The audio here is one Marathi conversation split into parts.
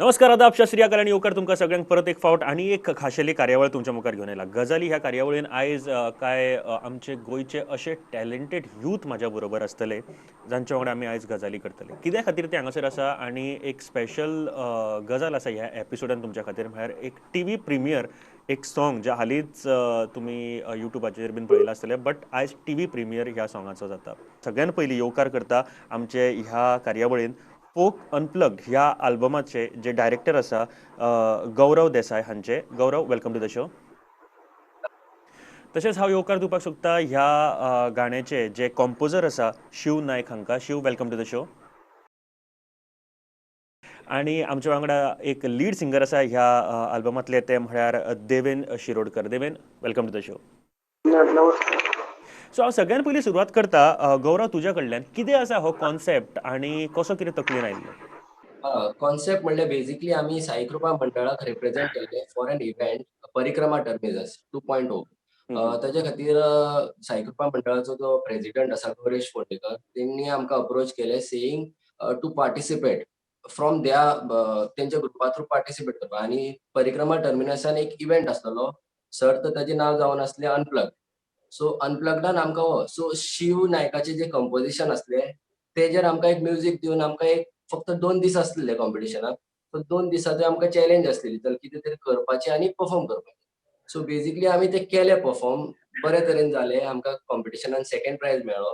नमस्कार, आदाब, सत श्री अकाल आणि येवकार तुमकां सगळ्यांक परत एक फावट आनी एक खाशेली कार्यावळ तुमच्या मुखार घेवन आयला. गजाली ह्या कार्यावळीन आयज काय आमचे गोंयचे अशे टॅलेंटेड यूथ म्हाज्या बरोबर आसतले जांचे वांगडा आमी आयज गजाली करतले. कित्या खातीर ते हांगासर आसा आनी एक स्पेशल गजाल आसा ह्या एपिसोडान तुमच्या खातीर म्हळ्यार एक टीव्ही प्रिमियर एक सॉंग जे हालींच तुमी युट्यूबाचेर बीन पळयलां आसतलें बट आयज टीव्ही प्रिमियर ह्या सॉंगाचो जाता. सगळ्यान पयलीं येवकार करता आमचे ह्या कार्यावळीन फोक अनप्लग्ड ह्या आल्बमाचे जे डायरेक्टर आसा गौरव देसाय हांचे. गौरव, वेलकम टू द शो. तशेंच हांव येवकार दिवपाक सोदता ह्या गाण्याचे जे कॉम्पोजर आसा शिव नायक हांकां. Shiv, welcome to the show. आणि आमच्या वांगडा एक लीड सिंगर आसा ह्या आल्बमांतले ते म्हळ्यार Deven Shirodkar. Deven, welcome to the show. So हांव सगळ्यान पयलीं सुरवात करता गौरव तुज्या कडल्यान. कितें आसा हो कॉन्सेप्ट आनी कसो कितें तकलेन आयिल्लो? कॉन्सेप्ट म्हणल्यार बेसिकली आम्ही साई कृपा मंडळाक रिप्रेझेंट केल्ले फॉर एन इव्हेंट परिक्रमा टर्मिनस 2.0. हम्म. ताच्या खातीर साई कृपा मंडळाचो जो प्रेसिडेंट आसा गौरेश फोंडेकर त्यांनी आमकां अप्रोच केले सेईंग टू पार्टिसिपेट फ्रॉम तेंच्या ग्रुपा थ्रू पार्टिसिपेट करपाक. आनी परिक्रमा टर्मिनसान एक इव्हेंट आसतलो सर्त, ताचें नांव जावन आसलें अनप्लग. सो अनप्लगडान आमकां सो शिव नायकाचे जे कंपोजिशन आसले तेजेर आमकां एक म्युझिक दिवन आमकां एक फक्त 2 दीस आसलेले कॉम्पिटिशनाक. सो 2 दिसांचे आमकां चॅलेंज आसलेली तर कितें तरी करपाचें आनी परफॉर्म करपाचें. सो बेसिकली आमी ते केले परफॉर्म. बरे तरेन जाले. आमकां कॉम्पिटिशनान सेकंड प्रायज मेळ्ळो.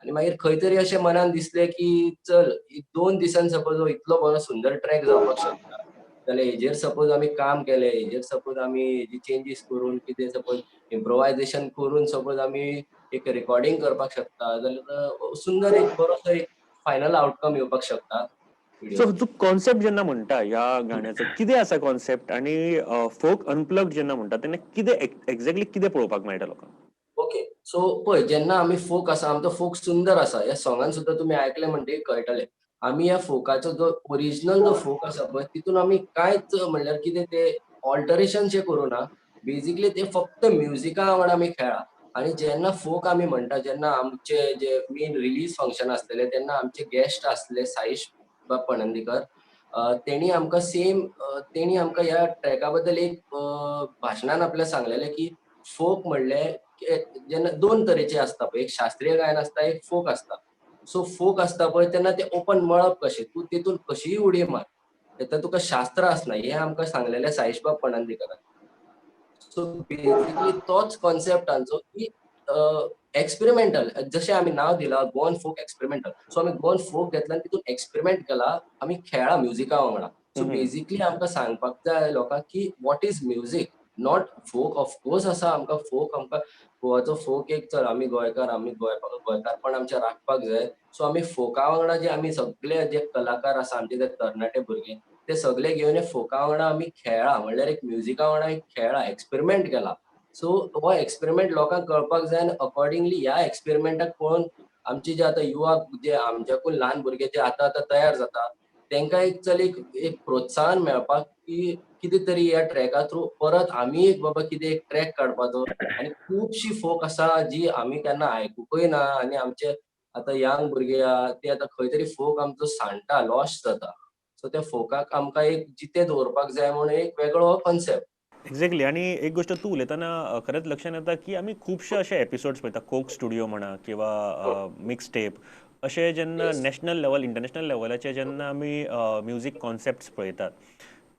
आनी मागीर खंय तरी अशें मनान दिसलें की चल 2 दिसान सपोज हो इतलो बरो सुंदर ट्रॅक जावपाक शकता जाल्यार हेजेर सपोज आमी काम केलें, हेजेर सपोज आमी हेजी चेंजीस करून कितें सपोज इम्प्रोवायझेशन करून सपोज आमी एक रिकॉर्डिंग करपाक शकता जाल्यार सुंदर एक बरोसो एक फायनल आउटकम येवपाक शकता सो व्हिडिओचो. तू कॉन्सेप्ट जेन्ना म्हणटा ह्या गाण्याचो, कितें आसा कॉन्सेप्ट आनी फोक अनप्लग्ड जेन्ना म्हणटा तेन्ना कितें एक्झॅक्टली कितें पळोवपाक मेळटा लोकांक? ओके. सो पळय जेन्ना आमी फोक आसा आमचो फोक सुंदर आसा. ह्या सॉंगान सुद्दां तुमी आयकलें म्हणटकीर कळटलें. आमी ह्या फोकाचो जो ओरिजिनल जो फोक आसा पळय तितून आमी कांयच म्हणल्यार कितें ते ऑल्टरेशनशें करूना. बेसिकली ते फक्त म्युझिका वांगडा आमी खेळ्ळा. आनी जेन्ना फोक आमी म्हणटा जेन्ना आमचे जे मेन रिलीज फंक्शन आसलेले तेन्ना आमचे गेस्ट आसले साईश पणंदीकर. तेणी आमकां तेणी आमकां ह्या ट्रॅका बद्दल एक भाशणान आपल्या सांगलेलें की फोक म्हणलें जेन्ना 2 तरेचे आसता पळय, एक शास्त्रीय गायन आसता, एक फोक आसता. सो फोक आसता पळय तेन्ना ते ओपन मळब कशें, तूं तेतून कशीय उडी मार. तेका तुका शास्त्र आसना हें आमकां सांगलेलें साईशबाब पणंदीकरान. सो बेसिकली तोच कॉन्सेप्ट हांचो की एक्सपेरिमेंटल जशें आमी नांव दिलां गोवन फोक एक्सपेरिमेंटल. सो आमी गोवन फोक घेतला आनी तितून एक्सपेरिमेंट केला. आमी खेळ्ळा म्युझिका वांगडा. सो हम्म. बेसिकली आमकां सांगपाक जाय लोकांक की what is music not folk. Of course आसा आमकां फोक. आमकां गोवाचो फोक एक चल आमी गोंयकार, आमी गोंयकारपण आमचें राखपाक जाय. सो आमी फोका वांगडा जे आमी सगळे जे कलाकार आसा आमचे जे तरणाटे भुरगे ते सगळे घेवन हे फोका वांगडा आमी खेळ्ळा. म्हणल्यार एक म्युझिका वांगडा एक खेळ्ळा, एक्सपेरिमेंट केला. सो हो एक्सपेरिमेंट लोकांक कळपाक जाय आनी अकॉर्डिंगली ह्या एक्सपेरिमेंटाक पळोवन आमचे जे आतां युवा जे आमच्याकून ल्हान भुरगे जे आतां तयार जाता तेंकां एक चल एक एक प्रोत्साहन मेळपाक की कितें तरी ह्या ट्रॅका थ्रू परत आमी एक बाबा कितें एक ट्रॅक काडपाचो. आनी खुबशी फोक आसा जी आमी केन्ना आयकुकूय ना आनी आमचे आतां यंग भुरगे आहा ते आतां खंय तरी फोक आमचो साणटा, लॉस्ट जाता. सो त्या फोकाक आमकां एक जिते दवरपाक जाय म्हणून एक वेगळो हो कॉन्सेप्ट. एक्झॅक्टली. आणि एक गोष्ट तू उलयतना खरेंच लक्षान येता की आमी खुबशे अशे एपिसोड्स पळयता, कोक स्टुडिओ म्हणा किंवा मिक्स टेप अशे जेन्ना येस. नॅशनल लेवल, इंटरनॅशनल लेवलाचे जेन्ना आमी म्युझीक कॉन्सेप्ट्स पळयतात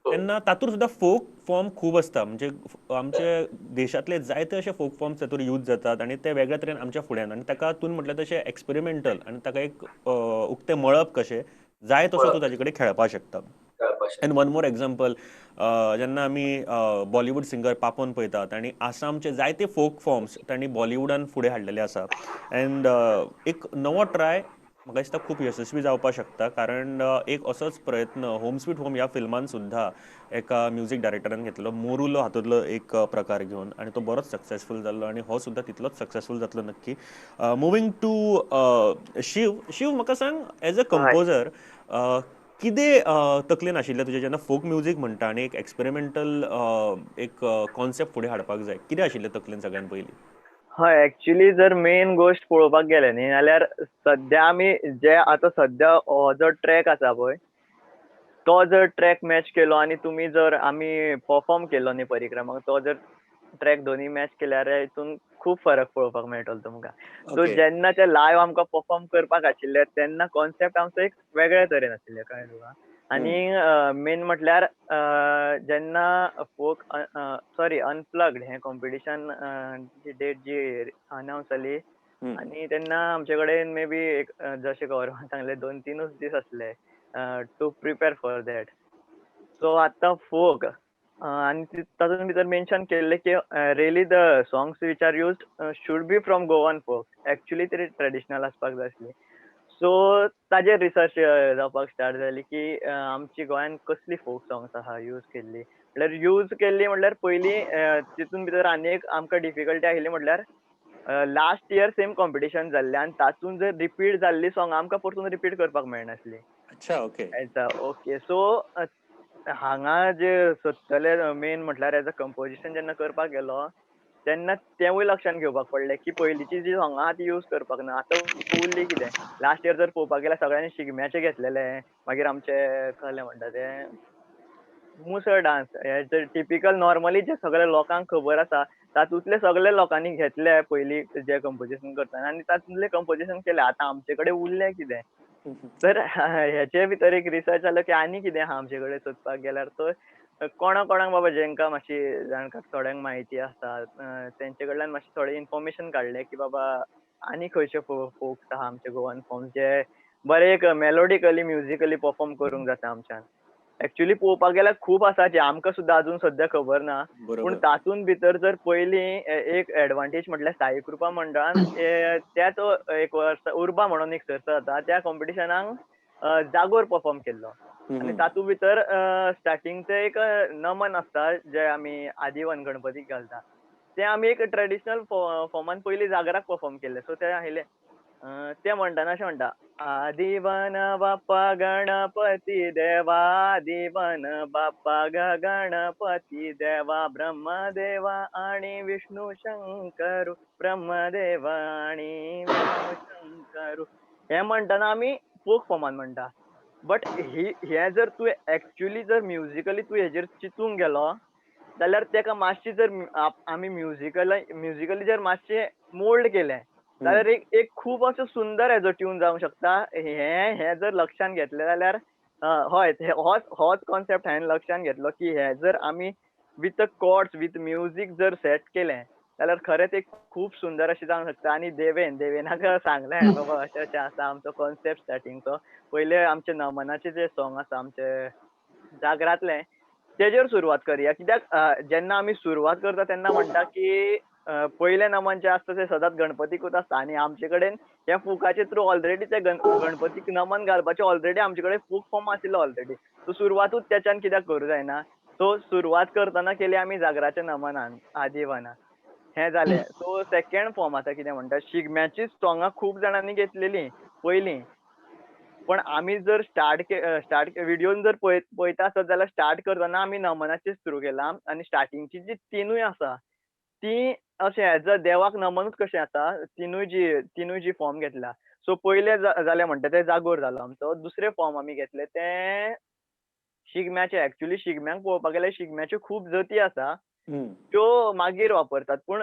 तेन्ना तातूंत सुद्दां फोक फॉर्म खूब आसता. म्हणजे आमचे देशांतले जायते अशे फोक फॉर्म्स तातूंत यूज जातात आनी ते वेगळ्या तरेन आमच्या फुड्यान आनी ताका तुवें म्हटलें तशें एक्सपेरिमेंटल आनी ताका एक उक्तें मळब कशें जाय तसो तूं पळप ताजे कडेन खेळपाक शकता. कळपाक एंड शकता. वन मोर एक्झाम्पल, जेन्ना आमी बॉलिवूड सिंगर पापोन पळयतात आनी आसामचे जायते फोक फॉर्म्स तांणी बॉलिवूडान फुडें हाडलेले आसा. एंड एक नवो ट्राय म्हाका दिसता खूब यशस्वी जावपाक शकता. कारण एक असोच प्रयत्न होम स्वीट होम ह्या फिल्मान सुद्धा एका म्युझीक डायरेक्टरान घेतलो, मोरुलो हातूंतलो एक प्रकार घेवन, आनी तो बरोच सक्सेसफूल जाल्लो आनी हो सुद्धा तितलोच सक्सेसफूल जातलो नक्की. Moving to Shiv. शिव, म्हाका सांग, एज अ हय कंपोजर कितें तकलेन आशिल्लें तुजें जेन्ना फोक म्युजीक म्हणटा आनी एक एक्सपेरिमेंटल एक कॉन्सेप्ट फुडें हाडपाक जाय, कितें आशिल्लें तकलेन सगळ्यान पयलीं? हय एक्चुली जर मेन गोश्ट पळोवपाक गेले न्ही जाल्यार सद्या आमी जे आतां सद्या हो जो ट्रॅक आसा पळय तो जर ट्रॅक मॅच केलो आणि तुमी जर आमी परफॉर्म केलो न्ही परिक्रमाक, तो जर ट्रॅक दोन्ही मॅच केल्यार हितून खूब फरक पळोवपाक मेळटलो तुमकां. So okay. जेन्ना ते लायव्ह आमकां परफॉर्म करपाक आशिल्ले तेन्ना कॉन्सेप्ट आमचो एक वेगळ्या तरेन आशिल्ले, कळ्ळें तुका? हम्म. आनी मेन म्हटल्यार जेन्ना फोक सॉरी अनप्लग्ड हें कॉम्पिटिशन जी डेट जी अनावन्स जाली हम्म. आनी तेन्ना आमचे कडेन मे बी एक जशें गौरवान सांगलें 2-3च दीस आसले to prepare for that. So आतां फोक आनी तातूंत भितर मेन्शन केल्लें की really the songs which are used should be from Goan folk. Actually तरी ट्रेडिशनल आसपाक जाय आसली. सो ताजेर रिसर्च जावपाक स्टार्ट जाली की आमची गोंयान कसली फोक सॉंग्स आहा यूज केल्ली. म्हळ्यार यूज केल्ली म्हटल्यार पयलीं तितून भितर आनी एक आमकां डिफिकल्टी आशिल्ली म्हटल्यार लास्ट इयर सेम कॉम्पिटिशन जाल्लें आनी तातूंत जर रिपीट जाल्लीं सॉंगां आमकां परतून रिपीट करपाक मेळनासलीं. अच्छा. ओके. ओके. सो हांगा जे सोदतले मेन म्हटल्यार एज अ कंपोजिशन जेन्ना करपाक गेलो तेन्ना तेंवूय लक्षांत घेवपाक पडलें की पयलींची जी सॉंगां आहा ती यूज करपाक ना. आतां उरली कितें? लास्ट इयर जर पळोवपाक गेल्यार सगळ्यांनी शिगम्याचे घेतलेले. मागीर आमचे कसले म्हणटा ते मुसळ डान्स हे जे टिपिकल नॉर्मली जे सगळे लोकांक खबर आसा तातूंतले सगळे लोकांनी घेतले पयलीं जे कंपोजिशन करताना आनी तातूंतले कंपोजिशन केले. आतां आमचे कडेन उरलें कितें? हम्म. तर हेचे भितर एक रिसर्च जालो की आनी कितें आहा आमचे कडेन सोदपाक गेल्यार तो कोणाक बाबा जेंकां मातशी जाणकार थोड्यांक म्हायती आसा तेंचे कडल्यान मातशें थोडें इन्फॉर्मेशन काडलें की बाबा आनी खंयचे फोक्स आहा आमचे गोवन फॉर्म जे बरे एक मेलोडिकली म्युजिकली परफॉर्म करूंक जाता आमच्यान. एक्चुअली पळोवपाक गेल्यार खूब आसा जे आमकां सुद्दां अजून सद्या खबर ना. पूण बरोबर. तातूंत भितर जर पयलीं एक एडवांटेज म्हटल्यार साई कृपा मंडळान त्याच एक वर्स उर्बा म्हणून एक सर्त जाता त्या कॉम्पिटिशनाक जागोर परफॉर्म केल्लो. आनी हम्म. तातूंत भितर स्टार्टिंगचें एक नमन आसता जे आमी आदिवन गणपतीक घालता. तें आमी एक ट्रेडिशनल फॉर्मान पयलीं जागराक परफॉर्म केल्लें. सो तें आयलें तें म्हणटाना अशें म्हणटा आदिवन बाप्पा गणपती देवा आदिवन बाप्पा गणपती देवा ब्रह्मदेवा आणि विष्णू शंकरू ब्रह्मदेवा आणि विष्णू शंकरू हे म्हणटाना आमी फोक फॉर्मान म्हणटा. बट हे जर तुवें एक्चुअली जर म्युजिकली तूं हेजेर चिंतूंक गेलो जाल्यार तेका मातशी जर आमी म्युजिकली जर मातशें मोल्ड केलें हम्म. जाल्यार एक खूब असो सुंदर हेजो ट्यून जावंक शकता. हे जर लक्षांत घेतलें जाल्यार हय होच कॉन्सेप्ट हांवें लक्षांत घेतलो की हे जर आमी with the chords with music जर सेट केलें जाल्यार खरेंच एक खूब सुंदर अशें जावंक शकता. आनी देवेनाक सांगलें हांवें बाबा अशें अशें आसा आमचो कॉन्सेप्ट स्टार्टिंगचो. पयले आमचे नमनाचे जे सॉंग आसा आमचे जागरांतले तेजेर सुरवात करया. कित्याक जेन्ना आमी सुरवात करता तेन्ना म्हणटा की पयलें नमन जें आसता तें सदांच गणपतीकूच आसता आनी आमचे कडेन ह्या फुकाचे थ्रू ऑलरेडी ते गणपतीक नमन घालपाचें ऑलरेडी आमचे कडेन फूक फॉर्म आशिल्लो ऑलरेडी. सो सुरवातूच त्याच्यान कित्याक करूं जायना? सो सुरवात करतना केली आमी जागराच्या नमनान आदिवनान. हें जालें. सो सेकंड फॉर्म आतां कितें म्हणटा शिगम्याचीच सॉंगां खूब जाणांनी घेतलेलीं पयलीं. पण आमी जर स्टार्ट व्हिडिओन जर पळयता आसत जाल्यार स्टार्ट करतना आमी नमनाचेच थ्रू केलां आनी स्टार्टिंगची जी तिनूय आसा ती अशें एज अ देवाक नमनूच कशें आसा तिनूय जी फॉर्म घेतला. सो पयलें जालें म्हणटा तें जागोर जालो आमचो. दुसरे फॉर्म आमी घेतले ते शिगम्याचे. एक्चुअली शिगम्याक पळोवपाक गेल्यार शिगम्याच्यो खूब जती आसा. हम्म. त्यो मागीर वापरतात. पूण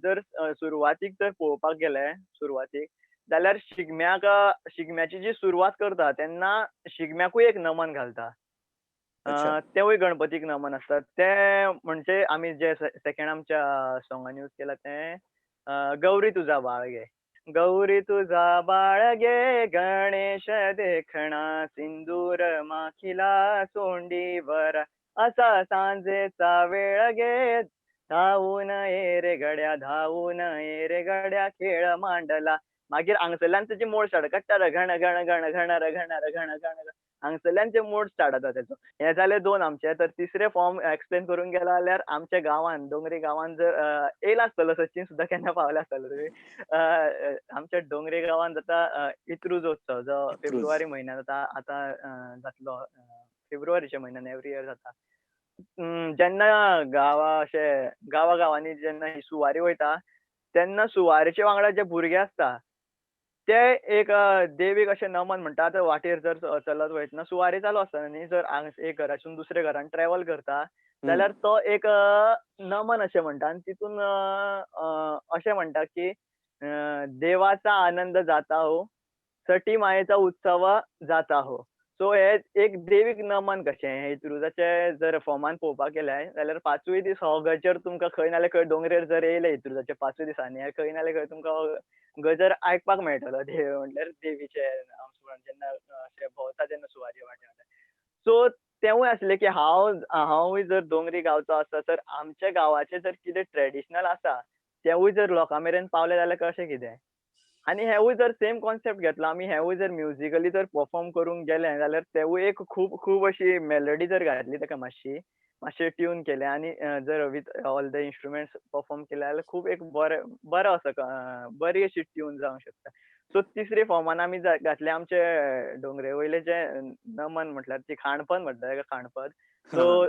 जर सुरवातीक जर पळोवपाक गेले सुरवातीक जाल्यार शिगम्याची जी सुरवात करता तेन्ना शिगम्याकूय एक नमन घालता. अच्छा. तेवूय गणपतीक नमन आसता. ते म्हणजे आमी जे सेकंड आमच्या सॉंगान यूज केला तें गौरी तुझा बाळ गे. गौरी तुझा बाळ गे गणेश देखणा सिंदूर माखिला सोंडीवर असा सांजेचा वेळ गे धावून ये रे गड्या धावून ये रे गड्या खेळ मांडला. मागीर हांगसरल्यान तेची मोड स्टार्ट काडटा घण घण घण घण र घण र घण घण र हांगसरल्यान ते मोड स्टार्ट जाता तेचो. हे जाले 2 आमचे. तर तिसरे फॉर्म एक्सप्लेन करूंक गेलो जाल्यार आमच्या गांवांत डोंगरी गांवांत जर येयला आसतलो सचिन सुद्दां केन्ना पावला आसतलो तुमी. आमच्या डोंगरी गांवांत जाता इत्रूज उत्सव जो पितृज. फेब्रुवारी म्हयन्यांत जाता. आतां जातलो फेब्रुवारीच्या म्हयन्यान एवरी इयर जाता. जेन्ना गांवांनी जेन्ना ही सुवारी वयता तेन्ना सुवारीचे वांगडा जे भुरगे आसता ते एक देवीक अशें नमन म्हणटा. आतां वाटेर जर चलत वयतना सुवारी चालू आसतना न्ही, जर एक घराच्यान दुसऱ्या घरान ट्रॅव्हल करता, हम्म. जाल्यार तो एक नमन अशें म्हणटा आनी तितून अशें म्हणटा की देवाचा आनंद जाता हो, सटी मायेचा उत्सव जाता हो. सो हे एक देवीक नमन कशें. हे इंत्रुजाचे जर फॉर्मान पळोवपाक गेल्यार जाल्यार 5य दीस हो गजर तुमकां खंय ना जाल्यार खंय दोंगरेर जर येयले इंत्रुजाचे 5 दिसांनी जाल्यार खंय ना जाल्यार खंय तुमकां हो गजर आयकपाक मेळटलो. देव म्हणल्यार देवीचे जेन्ना अशें भोंवता जेन्ना सुवारी वाटेर. सो तेवूय आसलें की हांवूय जर दोंगरी गांवचो आसा तर आमच्या गांवाचें जर कितें ट्रेडिशनल आसा, तेवूय जर लोकां मेरेन पावलें जाल्यार कशें कितें. आनी हेवूय जर सेम कॉन्सेप्ट घेतलो आमी, हेवूय जर म्युझिकली जर परफॉर्म करूंक गेले जाल्यार तेवूय एक खूब खूब अशी मेलोडी जर घातली ताका मातशें ट्यून केलें आनी जर with all the instruments perform केले जाल्यार खूब एक बरो असो बरी अशी ट्यून जावंक शकता. सो तिसरे फॉर्मान आमी घातले आमचे डोंगरे वयले जे नमन म्हटल्यार ती खाणपण म्हणटा ताका खाणपण. सो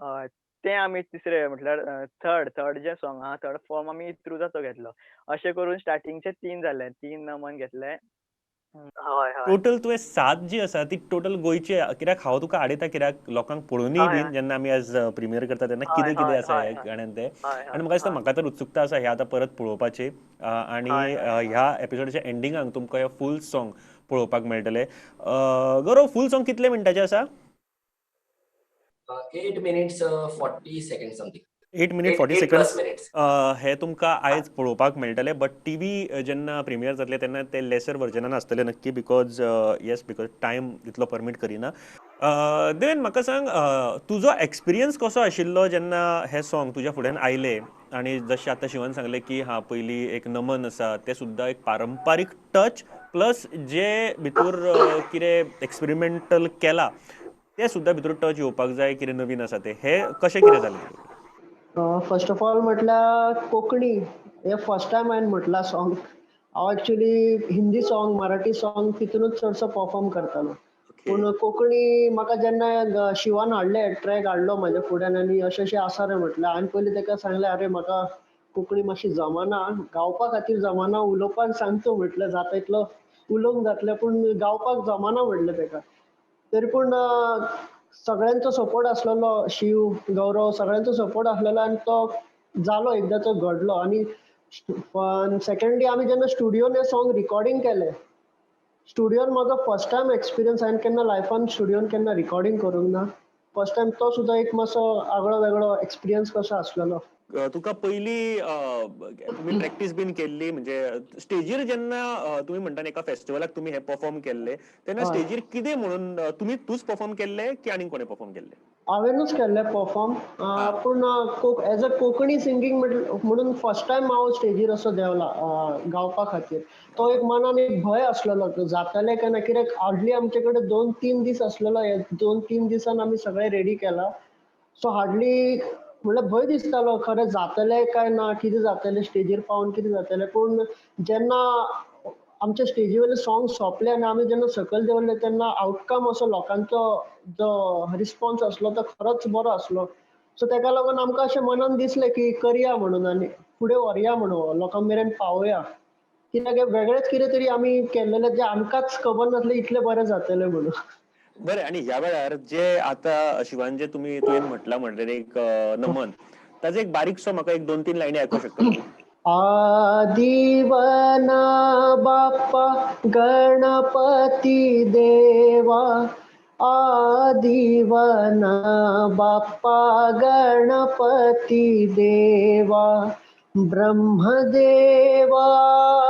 हय, तें आमी तिसरे म्हटल्यार थर्ड जें सॉंग आहा, थर्ड फॉर्म आमी इंत्रुजाचो घेतलो. अशें करून स्टार्टिंगचे 3 जाले. 3 नमन घेतले. हय, हय. टोटल तुवें 7 जी आसा ती टोटल गोंयची, कित्याक हांव तुका आडयता कित्याक लोकांक पळोवनूय हय, बीन हय. जेन्ना आमी आज प्रिमियर करता तेन्ना हय, कितें कितें हय, आसा हय, ह्या हय. गाण्यान तें. हय, आनी हय, म्हाका दिसता हय. म्हाका तर उत्सुकता आसा हें आतां परत पळोवपाची. आनी हय, हय, हय. ह्या एपिसोडाच्या एंडिंगाक तुमकां हें फूल सॉंग पळोवपाक मेळटलें. गौरव, फूल सॉंग कितले मिनटाचें आसा? 8 minutes 40 seconds something. 8 minute 40 8 plus seconds minutes. हे तुमकां आयज पळोवपाक मेळटलें. बट टीव्ही जेन्ना प्रिमियर जातले तेन्ना ते लेसर वर्जनान आसतले नक्की, बिकॉज टायम तितलो परमीट करिना. देन म्हाका सांग, तुजो एक्सपिरियन्स कसो आशिल्लो जेन्ना हे सॉंग तुज्या फुड्यान आयले. आनी जशें आतां शिवान सांगलें की पयलीं एक नमन आसा, तें सुद्दां एक पारंपारीक टच प्लस जे भितूर कितें एक्सपेरिमेंटल केलां तें सुद्दां भितूर टच येवपाक जाय, कितें नवीन आसा तें. हें कशें कितें जालें तुका? फर्स्ट ऑफ ऑल म्हटल्यार कोंकणी हे फर्स्ट टायम हांवें म्हटलां सॉंग. हांव actually Hindi song, Marathi song तितूनच चडसो परफॉर्म करतालो. पूण कोंकणी म्हाका जेन्ना शिवान हाडले, ट्रॅक हाडलो म्हाज्या फुड्यान आनी अशें अशें आसा रे म्हटलें. हांवें पयलीं ताका सांगलें, आरे म्हाका कोंकणी मातशी जमना, गावपा खातीर जमना, उलोवपाक सांग तूं म्हटलें. जाता तितलो उलोवंक जातलें पूण गावपाक जमना म्हटलें ताका. तरी पूण सगळ्यांचो सपोर्ट आसलेलो, शिव, गौरव सगळ्यांचो सपोर्ट आसलेलो आनी तो जालो, एकदांचो घडलो. आनी सेकंडली आमी जेन्ना स्टुडियोन हें सॉंग रिकॉर्डिंग केलें, स्टुडियोन म्हजो फर्स्ट टायम एक्सपिरियन्स. हांवें केन्ना लायफान स्टुडियोन केन्ना रिकॉर्डिंग करूंक ना. फर्स्ट टायम तो सुद्दां एक मातसो आगळो वेगळो एक्सपिरियन्स कसो आसलेलो. तुका पयलीं तुमी प्रॅक्टीस बीन केल्ली, म्हणजे स्टेजीर जेन्ना तुमी म्हणटा एका फेस्टिवलाक तुमी हे परफॉर्म केल्ले, तेन्ना हय, स्टेजीर कितें म्हणून तूच परफॉर्म केल्ले की आनीक कोणें परफॉर्म केल्ले? हांवेनूच केल्लें परफॉर्म. पूण एज अ कोंकणी सिंगींग म्हणून फर्स्ट टायम हांव स्टेजीर असो देवला गावपा खातीर. तो एक मनान एक भंय आसलेलो, जातलें काय ना, कित्याक हार्डली आमचे कडेन 2-3 दीस आसलेलो. हे 2-3 दिसान आमी सगळें रेडी केलां. सो हार्डली म्हणल्यार भंय दिसतालो, खरें जातलें काय ना, कितें जातलें स्टेजीर पावन कितें जातलें. पूण जेन्ना आमचे स्टेजी वयले सॉंग सोंपले आनी आमी जेन्ना सकयल देंवले तेन्ना आउटकम असो लोकांचो जो रिस्पॉन्स आसलो तो खरोच बरो आसलो. सो ताका लागून आमकां अशें मनान दिसलें की करया म्हणून आनी फुडें व्हरया म्हणून, लोकां मेरेन पावया. कित्याक वेगळेंच कितें तरी आमी केल्लेलें जें आमकांच खबर नासलें इतलें बरें जातलें म्हणून. बरें, आनी ह्या वेळार जे आतां शिवान जे तुवें म्हटलां म्हणल्यार एक नमन, ताचो एक बारीकसो म्हाका एक 2-3 लायनी आयकूंक शकतलो तूं? आदिवना बाप्पा गणपती देवा, आदिवना बाप्पा गणपती देवा, ब्रह्मदेवा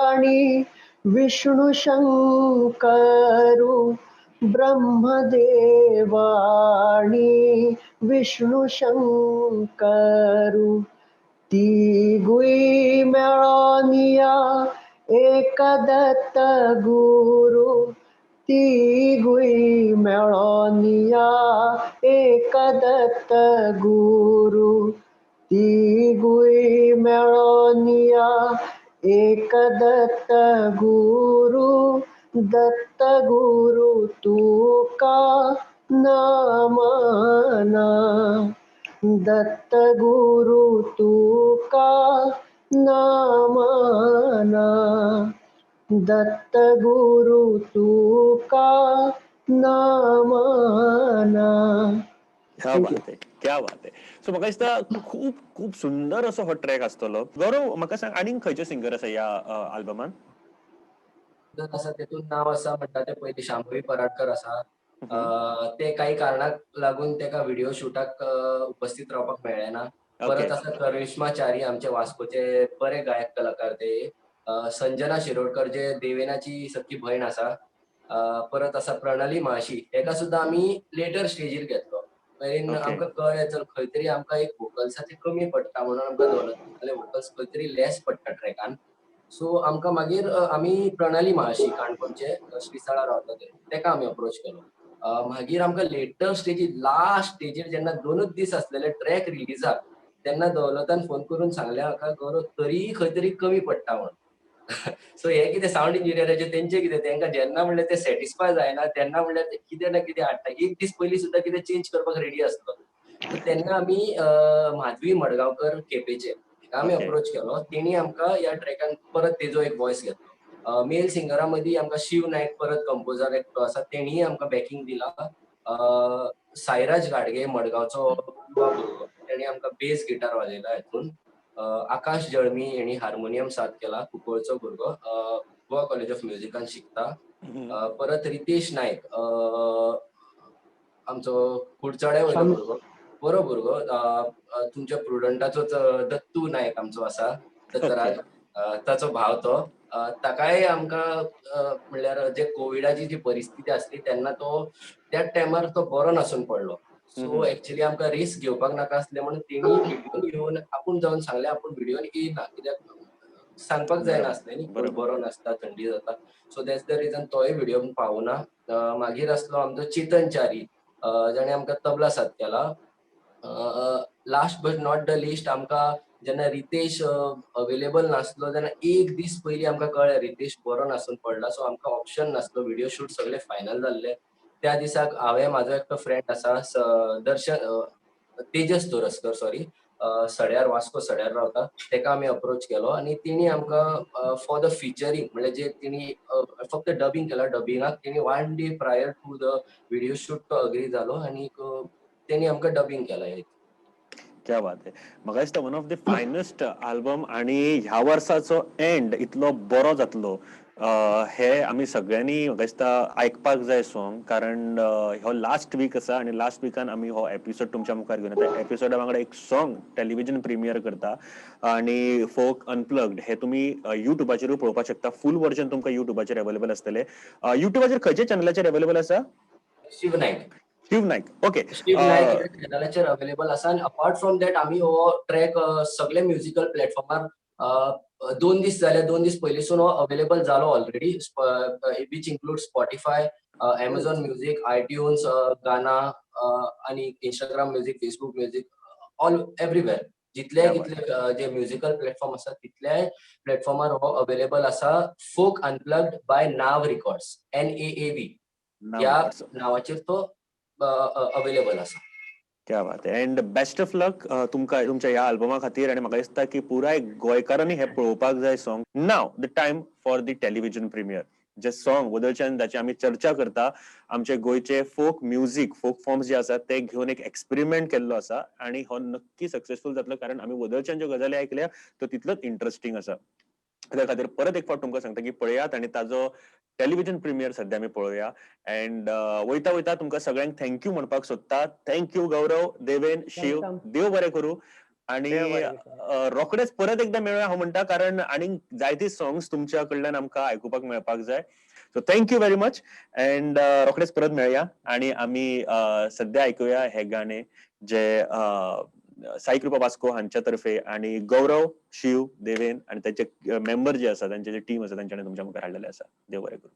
आणि विष्णू शंकरू, ब्रह्मदेवा आणि विष्णू शंकरू, तिघुई मेळोनिया एक दत्त गुरु, तिघुई मेळोनिया एक दत्त गुरु, तिघुई मेळोनिया एक दत्त गुरु, दत्त गुरु तुका नमना, दत्त गुरु तुका नमना. दत्त गुरु तुका नामाना. क्या थँक्यू. बात आहे, क्या बात आहे. सो म्हाका दिसता खूप खूप सुंदर असो हो ट्रॅक आसतलो. गौरव म्हाका सांग आनीक खंयचे सिंगर आसा ह्या आल्बमान? जर असं त्यातून नाव असं म्हणटा ते पयलीं शांभवी पराडकर आसा. हम्म. ते काही कारणाक लागून तेका व्हिडिओ शूटाक उपस्थित रावपाक मेळ्ळें ना. ओके. परत आसा करिश्मा च्यारी आमचे वास्कोचे बरे गायक कलाकार ते. संजना शिरोडकर जे देवेनाची सख्खी भयण आसा. परत आसा प्रणाली म्हाळशी, हेका सुद्दां आमी लेटर स्टेजीर घेतलो. मेरेन ओके. आमकां कळ्ळें चल खंय तरी आमकां एक व्होकल्साचें कमी पडटा म्हणून आमकां दौलताले व्होकल्स खंय तरी लेस पडटा ट्रॅकान. सो आमकां मागीर आमी प्रणाली म्हाळशी काणकोणचे श्रीस्थळा रावता ते, तेका आमी अप्रोच केलो. मागीर आमकां लेटर स्टेजीर लास्ट स्टेजीर जेन्ना 2च दीस आसलेले ट्रॅक रिलीजाक, तेन्ना दौलतान फोन करून सांगलें म्हाका गौरव तरीय खंय तरी कमी पडटा म्हणून. सो हे कितें सावंड इंजिनियराचे तेंचे कितें तेंकां जेन्ना म्हणल्यार ते सॅटिस्फाय जायना तेन्ना म्हणल्यार ते कितें ना कितें हाडटा. एक दीस पयलीं सुद्दां कितें चेंज करपाक रेडी आसलो. सो तेन्ना आमी माधवी मडगांवकर केपेंचे तिका आमी ओके. अप्रोच केलो. तेणी आमकां ह्या ट्रॅकान परत तेजो एक वॉयस घेतलो. मेल सिंगरा मदीं आमकां शिव नायक परत कंपोजर एकटो आसा तेणीय आमकां बॅकिंग दिलां. साईराज गाडगे मडगांवचो युवा भुरगो, तेणी आमकां बेस गिटार वाजयला हेतून. आकाश जळमी हेणी हार्मोनियम साथ केला, कुंकळचो भुरगो, गोवा कॉलेज ऑफ म्युझिकान शिकता. हम्म. परत रितेश नायक आमचो कुडचड्या वयलो शाम भुरगो, बरो भुरगो. तुमच्या प्रुडंटाचोच दत्तू नायक आमचो आसा, ओके. दत्तराज. ताचो भाव तो. ताकाय आमकां म्हणल्यार जे कोविडाची जी परिस्थिती आसली तेन्ना तो त्याच टायमार तो बरो नासून पडलो. सो हम्म. एक्चुअली आमकां रिस्क घेवपाक नाका आसलें म्हणून तेणी व्हिडिओन येवन आपूण जावन सांगलें आपूण व्हिडिओन येयना, कित्याक सांगपाक जायना बरोबर, आसलें न्ही कोण बरोबर. बरो नासता, थंडी जाता. सो दॅट्स द रिजन तोय व्हिडिओ पावूना. मागीर आसलो आमचो चेतन च्यारी, जाणें आमकां तबला साथ केला. Last but not the list आमकां जेन्ना रितेश अवेलेबल नासलो तेन्ना एक दीस पयलीं आमकां कळ्ळें रितेश बरो नासून पडला. सो आमकां ऑप्शन नासलो, व्हिडिओ शूट सगळे फायनल जाल्ले. त्या दिसाक हांवें म्हाजो एकटो फ्रेंड आसा दर्शन तेजस तोरसकर सॉरी, सड्यार वास्को सड्यार रावता. तेका आमी अप्रोच केलो आनी तेणी आमकां फॉर द फिचरींग म्हणल्यार जे तेणी फक्त डबिंग केला, डबिंगाक तेणी 1 day prior to the video shoot तो अग्री जालो आनी तेणी आमकां डबिंग केला. क्या बात आहे. म्हाका दिसता वन ऑफ द फायनस्ट आल्बम आणि ह्या वर्साचो एंड इतलो बरो जातलो हे आमी सगळ्यांनी म्हाका दिसता आयकपाक जाय सॉंग, कारण हो लास्ट वीक आसा आणि लास्ट वीकान आमी हो एपिसोड तुमच्या मुखार घेवन येता. एपिसोडा वांगडा एक सॉंग टेलिव्हिजन प्रिमियर करता आणि फोक अनप्लग्ड हे तुम्ही युट्यूबाचेर पळोवपाक शकता. फूल वर्जन तुमकां युट्यूबाचेर अवेलेबल आसतले. युट्यूबाचेर खंयच्या चॅनलाचेर अवेलेबल आसा? शिव नायक. शिव नायक. ओके. शिव नायक ह्या चॅनलाचेर अवेलेबल आसा आनी अपार्ट फ्रॉम दॅट आमी हो ट्रॅक सगळे म्युझिकल प्लॅटफॉर्मार 2 दीस जाले, 2 दीस पयलींसून हो अवेलेबल जालो already, which include Spotify, Amazon music, iTunes, गाना आनी Instagram music, Facebook music, all everywhere. जितले क्या बात कितले जे म्युझिकल प्लॅटफॉर्म आसा तितल्याय प्लॅटफॉर्मार हो अवेलेबल आसा. फोक अनप्लग्ड बाय नाव रिकॉर्ड्स, NAAV नाव ह्या रेकॉर्ड्स. नावाचेर तो अवेलेबल आसा. क्या बात आहे. अँड बेस्ट ऑफ लक तुमकां तुमच्या ह्या अल्बमा खातीर. आणि म्हाका दिसता की पुराय गोंयकारांनी हे पळोवपाक जाय song. Now the time for the television premier. जे सॉंग वदळच्यान जाची आमी चर्चा करता, आमचे गोंयचे फोक म्युझिक, फोक फॉर्म्स जे आसात ते घेवन एक एक्सपेरिमेंट केल्लो आसा आणि हो नक्की सक्सेसफूल जातलो, कारण आमी वदळच्यान ज्यो गजाली आयकल्या तो तितलोच इंटरेस्टिंग आसा. त्या खातीर परत एक फावट तुमकां सांगता की पळयात आनी ताजो टेलिव्हिजन प्रिमियर सध्या आमी पळोवया. अँड वयता वयता तुमकां सगळ्यांक थँक्यू म्हणपाक सोदता. थँक्यू गौरव, देवेन, शिव, वेलकम. देव बरें करूं. आणि देव बरें करूं. रोखडेच परत एकदा मेळुया हांव म्हणटा, कारण आनीक जायती सॉंग्स तुमच्या कडल्यान आमकां आयकुपाक मेळपाक जाय. So thank you very much. And रोखडेच परत मेळुया आणि आमी सध्या आयकुया हे गाणे जे साई कृपा वास्को हांच्या तर्फे आणि गौरव, शिव, देवेन आणि त्यांचे मेंबर जे आसा, त्यांचे जे टीम आसा त्यांच्यानी तुमच्या मुखार हाडलेले आसा. देव बरें करूं.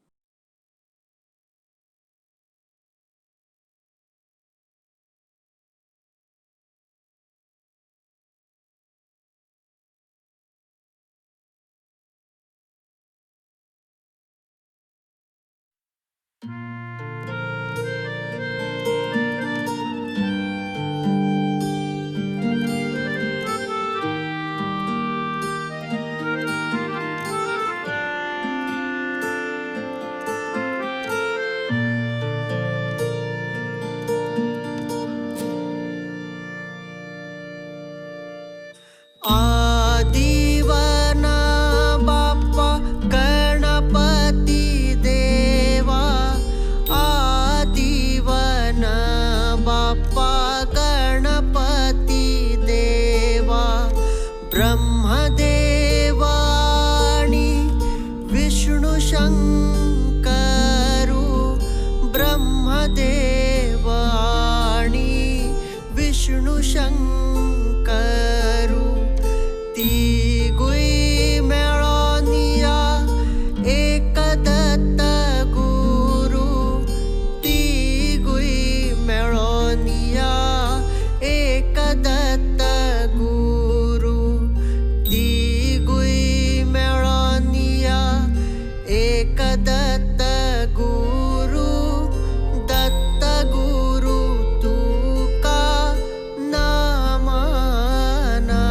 ब्रह्मदेवाणी विष्णु शंकरू ब्रह्मदेवाणी विष्णु शंकरू तिगुई मेळोनिया एक दत्त गुरु तिगुई मेळोनिया एक दत्त गुरु तिगुई मेळोनिया एक दत्त गुरु दत्त गुरु तुका नामाना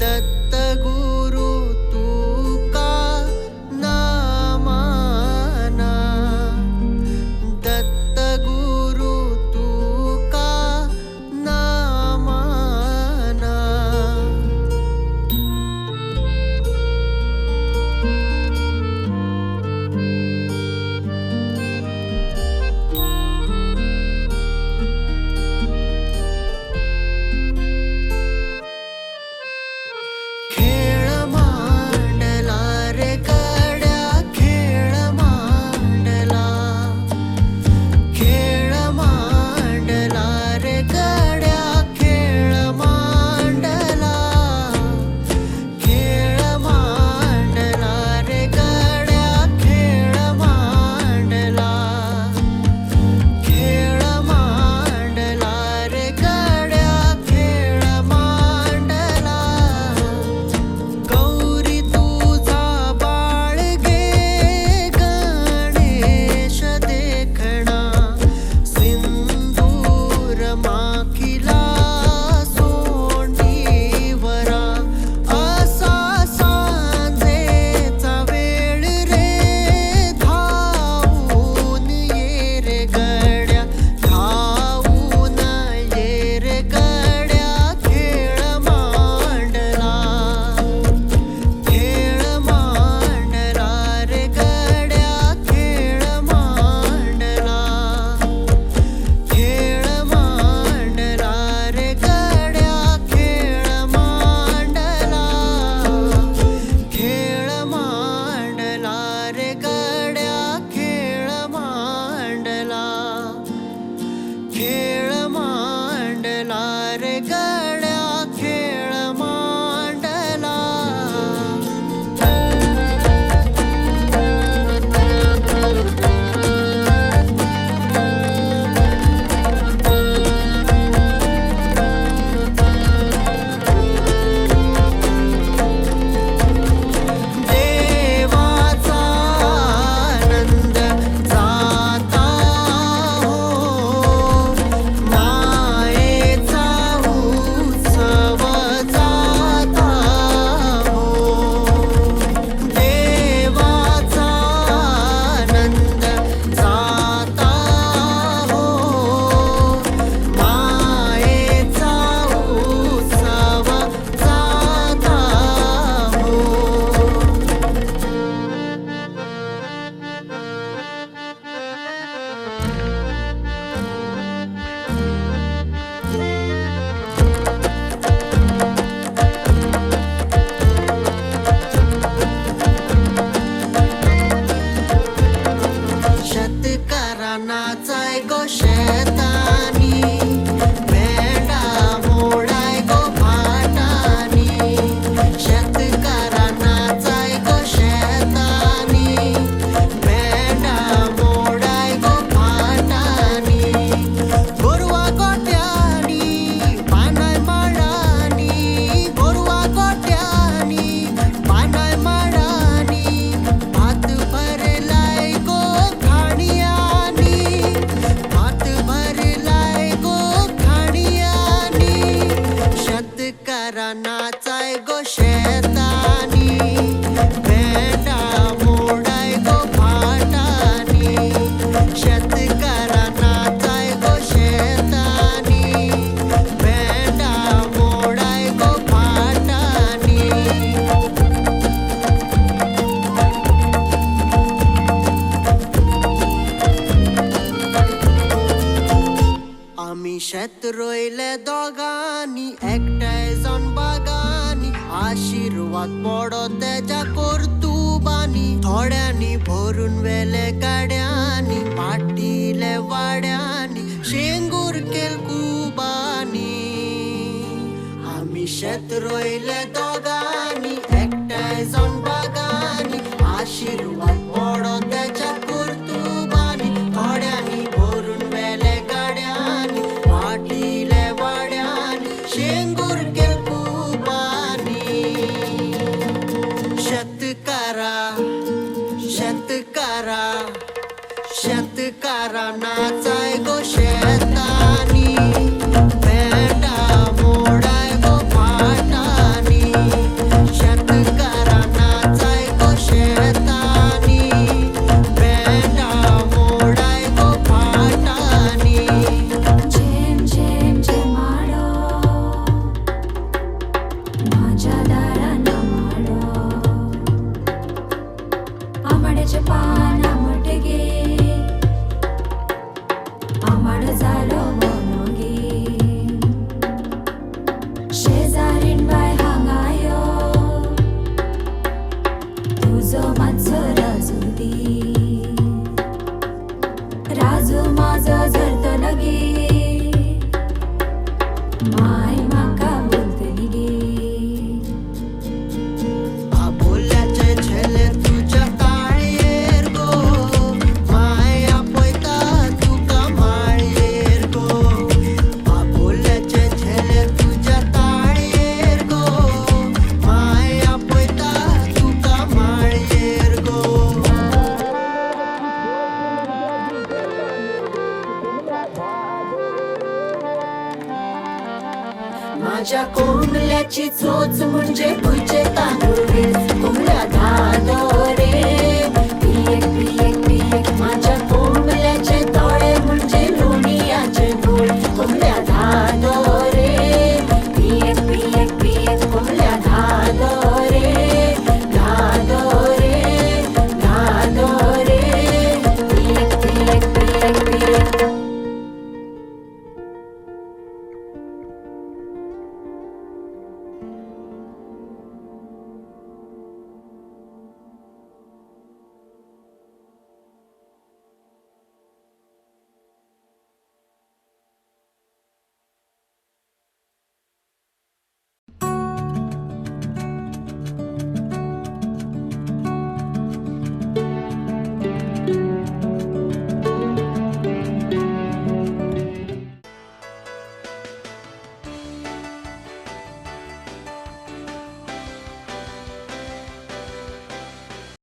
दत्त गुरु तुका नामाना दत्त गुरु तुका नामाना खेळ मांडला रे गड्या खेळ मांडला खेळ मांडला रे गड्या खेळ मांडला खेळ मांडला रे गड्या खेळ मांडला खेळ मांडला रे गड्या खेळ मांडला गौरी तुझा बाळगे गणेश देखणा सिंदूर माखिला सोंडीवरा असा सांजेचा वेळ रे धावून ये रे गड्या धावून ये रे गड्या खेळ मांडला खेळ मांडला रे गड्या खेळ मांडला खेळ मांडला रे गड्या खेळ मांडला खेळ मांडला रे गड्या खेळ मांडला खेळ मांडला रे गड्या खेळ मांडला देवाचा आनंद जाता हो मायेचा उत्सव जाता हो देवाचा आनंद जाता हो मायेचा उत्सव जाता हो शतकरानाचाय गो शेतानी भेंडा मोडाय गो फाटानी शतकरानाचाय गो शेतानी भेंडा मोडाय गो फाटानी गोरवा गोट्यानी पानाय माडानी गोरवा गोट्यानी पानाय माडानी भात भरलाय गो खाणियानी भात भरलाय गो खाणियानी शतकरानाचाय गो शेतानी भेंडा मोडाय गो फाटानी शतकरानाचाय गो शेतानी भेंडा मोडाय गो फाटानी आम्ही शेत रोयले दोगांनी एकठांय जावन बागान आशिर्वाद पडो तेच्या कर्तुबांनी थोड्यांनी भरून वेले गाड्यांनी पाटिले वाड्यांनी शेंगूर केल कुबांनी आमी शेत रोयले दोगांनी एकठांय जावन बागांनी आशिर्वाद पडो तेच्या कर्तुबांनी थोड्यांनी भरून वेले गाड्यांनी पाटिले वाड्यांनी शेंगूर केल कुबांनी शेतकारा शेतकारा शेतकारा नाचाय गो शेतानी भेंडा मोडाय गो फाटानी शेतकारा नाचाय गो शेतानी भेंडा मोडाय गो फाटानी झेम झेम झेमाडो माझ्या दारान माडो आंबाड्याचे पान आंबट गे आंबाड जालो मोनोगे शेजारीन बाय हांगा यो तुजो मातसो राजू माझो झरतलो गे माय म्हाका बोलतली गे आपुल्याचे झेले तुझ्या काळयेर गो माया पयता तुका माळयेर गो आपुल्याचे झेले तुझ्या काळयेर गो माया पयता तुका माळयेर गो माझ्या कोंबल्याची चोच म्हणजे तुझे तांदूळ